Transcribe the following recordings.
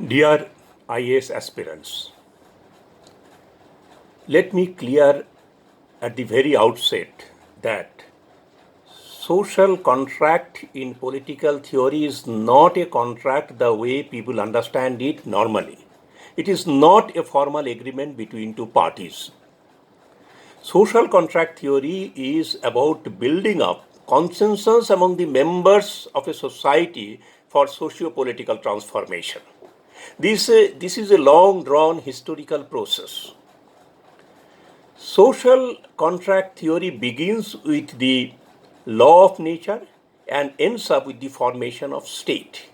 Dear IAS aspirants, let me clear at the very outset that social contract in political theory is not a contract the way people understand it normally. It is not a formal agreement between two parties. Social contract theory is about building up consensus among the members of a society for socio-political transformation. This is a long drawn historical process. Social contract theory begins with the law of nature and ends up with the formation of state.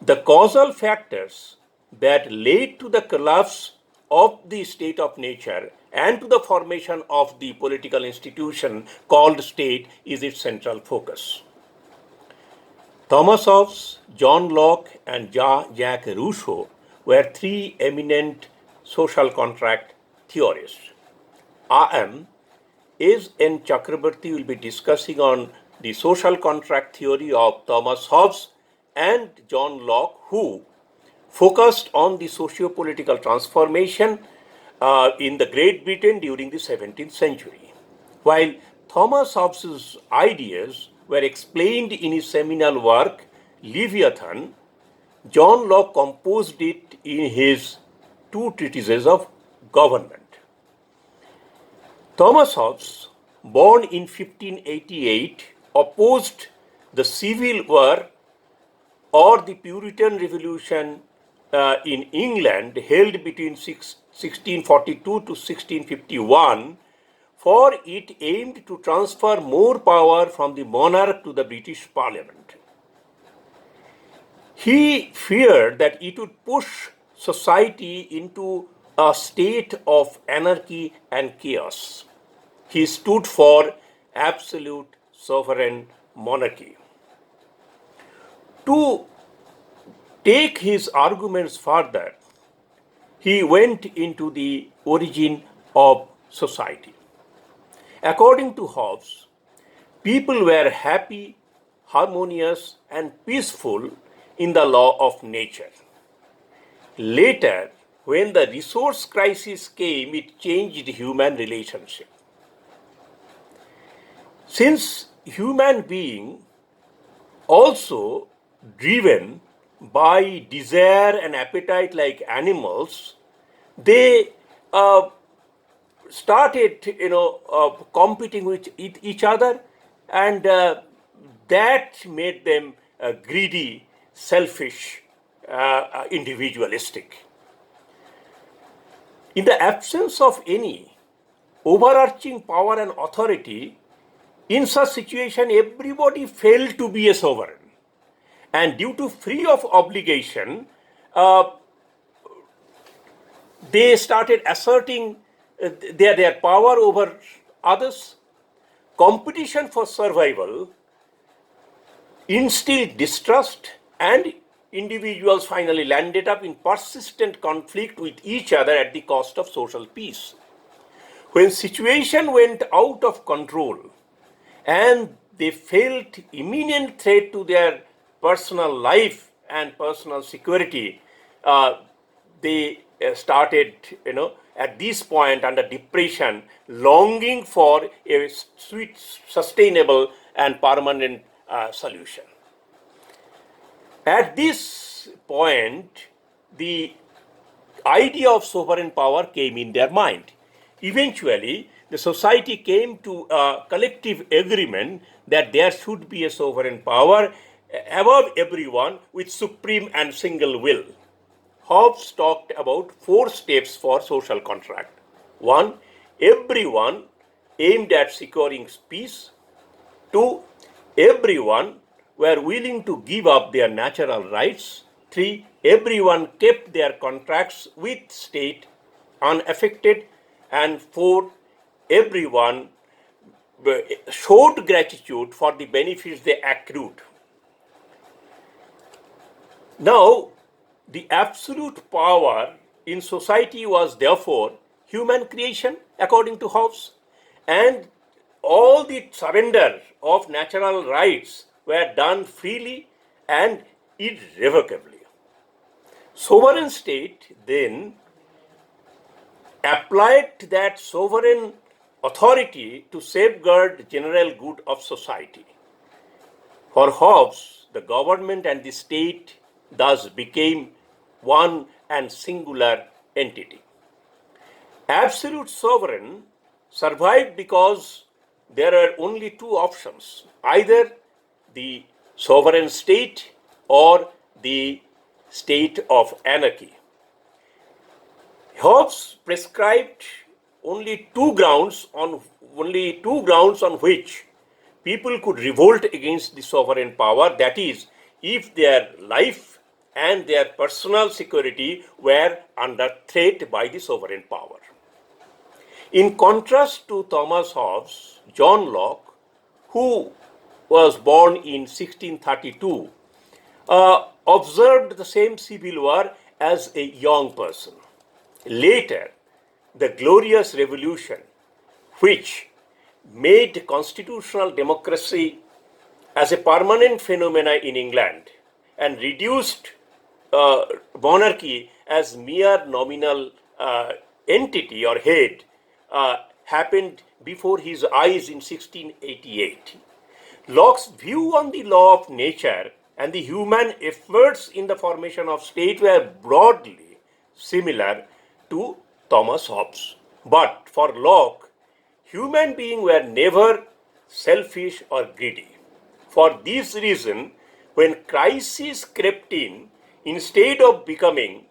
The causal factors that led to the collapse of the state of nature and to the formation of the political institution called state is its central focus. Thomas Hobbes, John Locke, and Jacques Rousseau were three eminent social contract theorists. I am S.N. Chakrabarti will be discussing on the social contract theory of Thomas Hobbes and John Locke, who focused on the socio-political transformation in the Great Britain during the 17th century. While Thomas Hobbes' ideas were explained in his seminal work, Leviathan, John Locke composed it in his two treatises of government. Thomas Hobbes, born in 1588, opposed the Civil War or the Puritan Revolution in England held between 1642 to 1651, for it aimed to transfer more power from the monarch to the British Parliament. He feared that it would push society into a state of anarchy and chaos. He stood for absolute sovereign monarchy. To take his arguments further, he went into the origin of society. According to Hobbes, people were happy, harmonious, and peaceful in the law of nature. Later, when the resource crisis came, it changed human relationship. Since human being also driven by desire and appetite like animals, they started competing with each other, and that made them greedy, selfish, individualistic. In the absence of any overarching power and authority, in such situation everybody felt to be a sovereign, and due to free of obligation, they started asserting their power over others. Competition for survival instilled distrust, and individuals finally landed up in persistent conflict with each other at the cost of social peace. When situation went out of control and they felt imminent threat to their personal life and personal security, they started, at this point under depression, longing for a sweet, sustainable, and permanent solution. At this point, the idea of sovereign power came in their mind. Eventually, the society came to a collective agreement that there should be a sovereign power above everyone with supreme and single will. Hobbes talked about 4 steps for social contract. 1. Everyone aimed at securing peace. 2. Everyone were willing to give up their natural rights. 3. Everyone kept their contracts with state unaffected. And 4. Everyone showed gratitude for the benefits they accrued. Now, the absolute power in society was therefore human creation, according to Hobbes, and all the surrender of natural rights were done freely and irrevocably. Sovereign state then applied that sovereign authority to safeguard general good of society. For Hobbes, the government and the state thus became one and singular entity. Absolute sovereign survived because there are only two options, either the sovereign state or the state of anarchy. Hobbes prescribed only two grounds on which people could revolt against the sovereign power, that is, if their life and their personal security were under threat by the sovereign power. In contrast to Thomas Hobbes, John Locke, who was born in 1632, observed the same civil war as a young person. Later, the Glorious Revolution, which made constitutional democracy as a permanent phenomenon in England and reduced monarchy as mere nominal entity or head, happened before his eyes in 1688. Locke's view on the law of nature and the human efforts in the formation of state were broadly similar to Thomas Hobbes. But for Locke, human beings were never selfish or greedy. For this reason, when crises crept in, instead of becoming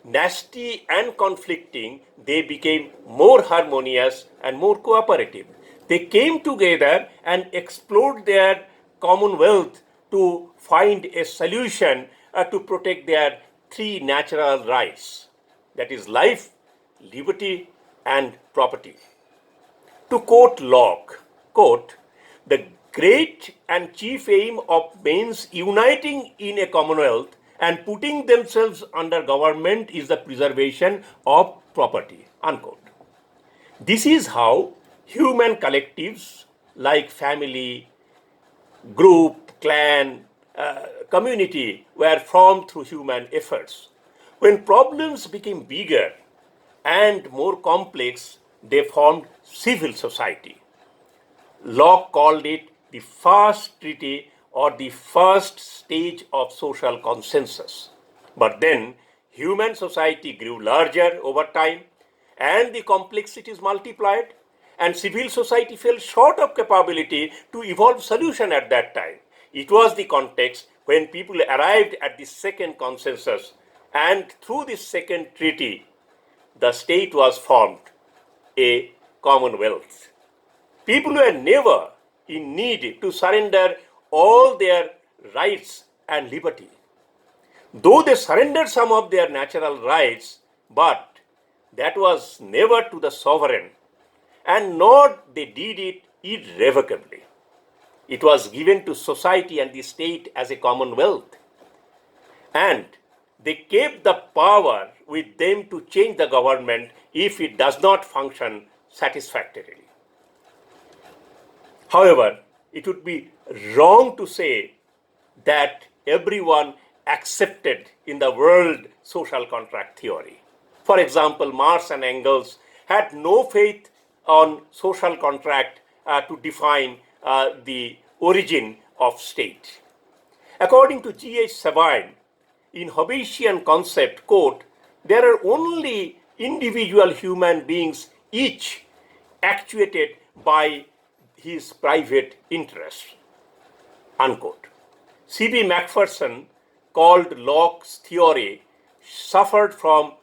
nasty and conflicting, they became more harmonious and more cooperative. They came together and explored their commonwealth to find a solution to protect their three natural rights, that is, life, liberty, and property. To quote Locke, quote, "The great and chief aim of men's uniting in a commonwealth and putting themselves under government is the preservation of property," unquote. This is how human collectives like family, group, clan, community were formed through human efforts. When problems became bigger and more complex, they formed civil society. Locke called it the first treaty or the first stage of social consensus. But then human society grew larger over time and the complexities multiplied, and civil society fell short of capability to evolve solution at that time. It was the context when people arrived at the second consensus, and through this second treaty, the state was formed, a commonwealth. People were never in need to surrender all their rights and liberty. Though they surrendered some of their natural rights, but that was never to the sovereign, and nor they did it irrevocably. It was given to society and the state as a commonwealth, and they kept the power with them to change the government if it does not function satisfactorily. However, it would be wrong to say that everyone accepted in the world social contract theory. For example, Marx and Engels had no faith on social contract to define the origin of state. According to G.H. Sabine, in Hobbesian concept, quote, "There are only individual human beings, each actuated by his private interests," unquote. C.B. Macpherson called Locke's theory suffered from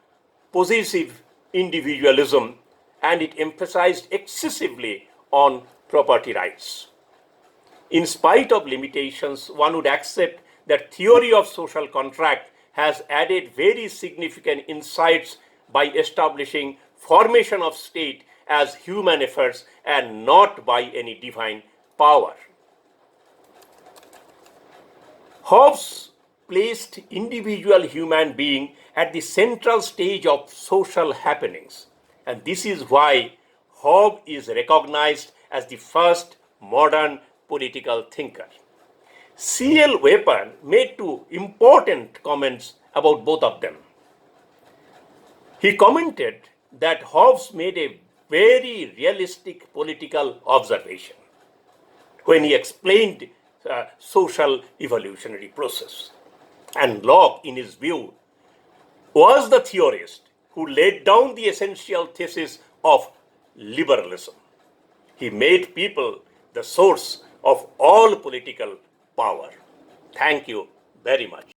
possessive individualism, and it emphasized excessively on property rights. In spite of limitations, one would accept that theory of social contract has added very significant insights by establishing formation of state as human efforts and not by any divine power. Hobbes placed individual human being at the central stage of social happenings, and this is why Hobbes is recognized as the first modern political thinker. C.L. Weber made two important comments about both of them. He commented that Hobbes made a very realistic political observation when he explained social evolutionary process. And Locke, in his view, was the theorist who laid down the essential thesis of liberalism. He made people the source of all political power. Thank you very much.